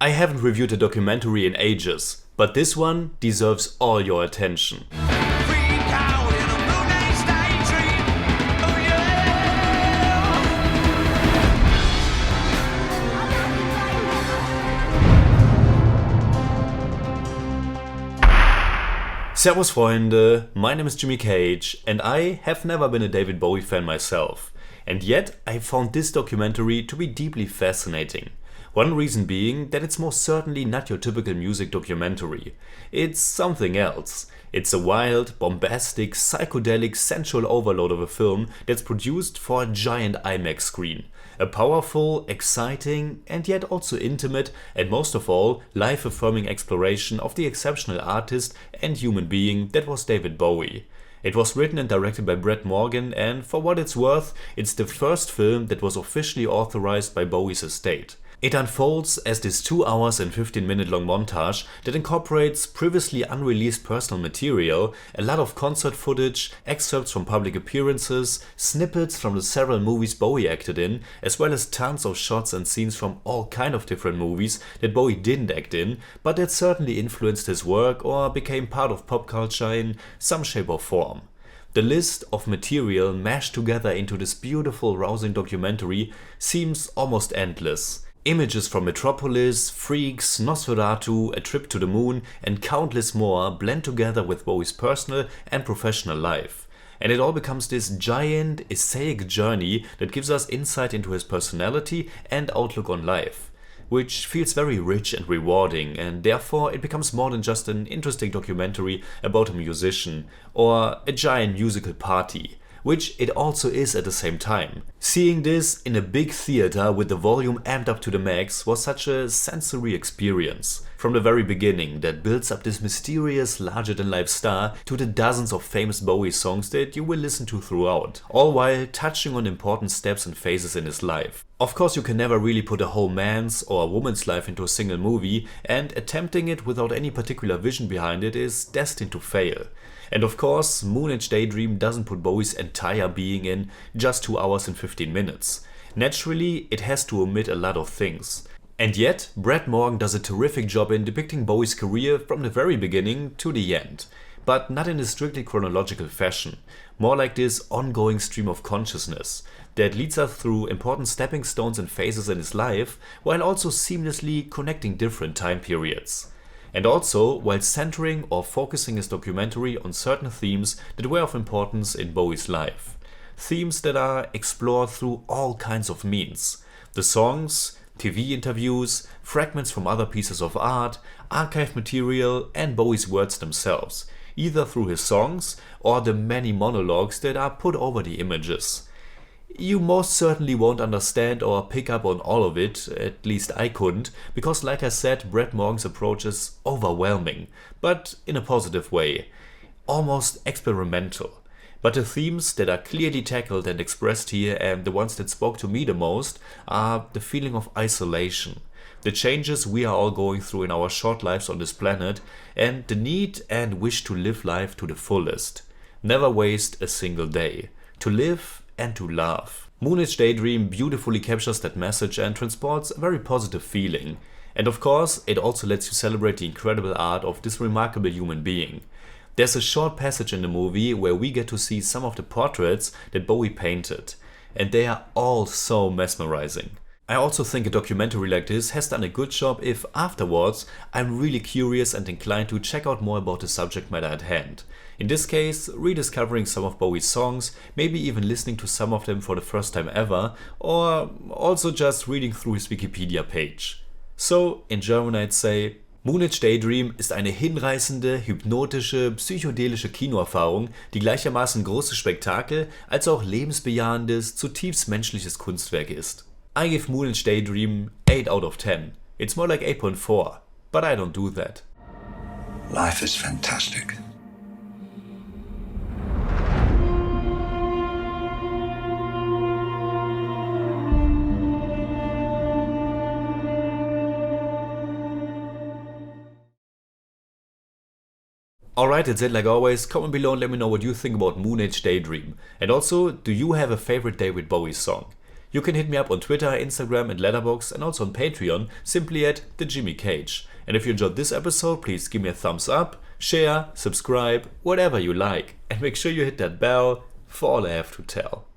I haven't reviewed a documentary in ages, but this one deserves all your attention. Freak out in a Moonage Daydream. Oh yeah! Servus Freunde, my name is Jimmy Cage and I have never been a David Bowie fan myself. And yet I found this documentary to be deeply fascinating. One reason being that it's most certainly not your typical music documentary. It's something else. It's a wild, bombastic, psychedelic, sensual overload of a film that's produced for a giant IMAX screen. A powerful, exciting, and yet also intimate, and most of all, life-affirming exploration of the exceptional artist and human being that was David Bowie. It was written and directed by Morgen, and for what it's worth, it's the first film that was officially authorized by Bowie's estate. It unfolds as this 2 hours and 15-minute long montage that incorporates previously unreleased personal material, a lot of concert footage, excerpts from public appearances, snippets from the several movies Bowie acted in, as well as tons of shots and scenes from all kind of different movies that Bowie didn't act in, but that certainly influenced his work or became part of pop culture in some shape or form. The list of material mashed together into this beautiful, rousing documentary seems almost endless. Images from Metropolis, Freaks, Nosferatu, A Trip to the Moon, and countless more blend together with Bowie's personal and professional life. And it all becomes this giant, essaic journey that gives us insight into his personality and outlook on life, which feels very rich and rewarding, and therefore it becomes more than just an interesting documentary about a musician or a giant musical party, which it also is at the same time. Seeing this in a big theater with the volume amped up to the max was such a sensory experience. From the very beginning, that builds up this mysterious larger-than-life star to the dozens of famous Bowie songs that you will listen to throughout, all while touching on important steps and phases in his life. Of course, you can never really put a whole man's or a woman's life into a single movie, and attempting it without any particular vision behind it is destined to fail. And of course, Moonage Daydream doesn't put Bowie's entire being in just 2 hours and 15 minutes. Naturally, it has to omit a lot of things. And yet, Morgen does a terrific job in depicting Bowie's career from the very beginning to the end. But not in a strictly chronological fashion, more like this ongoing stream of consciousness that leads us through important stepping stones and phases in his life, while also seamlessly connecting different time periods. And also while centering or focusing his documentary on certain themes that were of importance in Bowie's life. Themes that are explored through all kinds of means. The songs, TV interviews, fragments from other pieces of art, archive material and Bowie's words themselves, either through his songs or the many monologues that are put over the images. You most certainly won't understand or pick up on all of it, at least I couldn't, because like I said, Morgen's approach is overwhelming, but in a positive way, almost experimental. But the themes that are clearly tackled and expressed here, and the ones that spoke to me the most, are the feeling of isolation, the changes we are all going through in our short lives on this planet, and the need and wish to live life to the fullest. Never waste a single day. To live and to love. Moonage Daydream beautifully captures that message and transports a very positive feeling. And of course, it also lets you celebrate the incredible art of this remarkable human being. There's a short passage in the movie where we get to see some of the portraits that Bowie painted, and they are all so mesmerizing. I also think a documentary like this has done a good job if afterwards I'm really curious and inclined to check out more about the subject matter at hand. In this case, rediscovering some of Bowie's songs, maybe even listening to some of them for the first time ever, or also just reading through his Wikipedia page. So, in German I'd say, Moonage Daydream ist eine hinreißende, hypnotische, psychedelische Kino-Erfahrung, die gleichermaßen großes Spektakel als auch lebensbejahendes, zutiefst menschliches Kunstwerk ist. I give Moonage Daydream 8 out of 10. It's more like 8.4, but I don't do that. Life is fantastic. Alright, that's it like always. Comment below and let me know what you think about Moonage Daydream. And also, do you have a favorite David Bowie song? You can hit me up on Twitter, Instagram and Letterboxd, and also on Patreon, simply at The Jimmy Cage. And if you enjoyed this episode, please give me a thumbs up, share, subscribe, whatever you like. And make sure you hit that bell for all I have to tell.